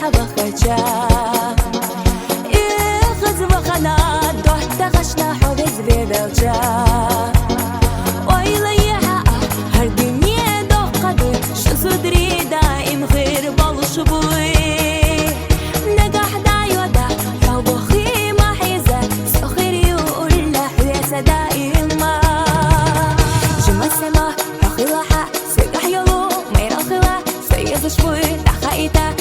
حبخجا إخز وخنا دوحت غشنا حوز ببلجا ويليها هر دنيا دو قدر شو صدري دائم غير بالشبوي نجح دايودا لو بخي ما حيزة سخر يقول لحويسة دائما جمع السما حقي لحق سيقح يلو ما يرخلا سيغش بوي تحقيتا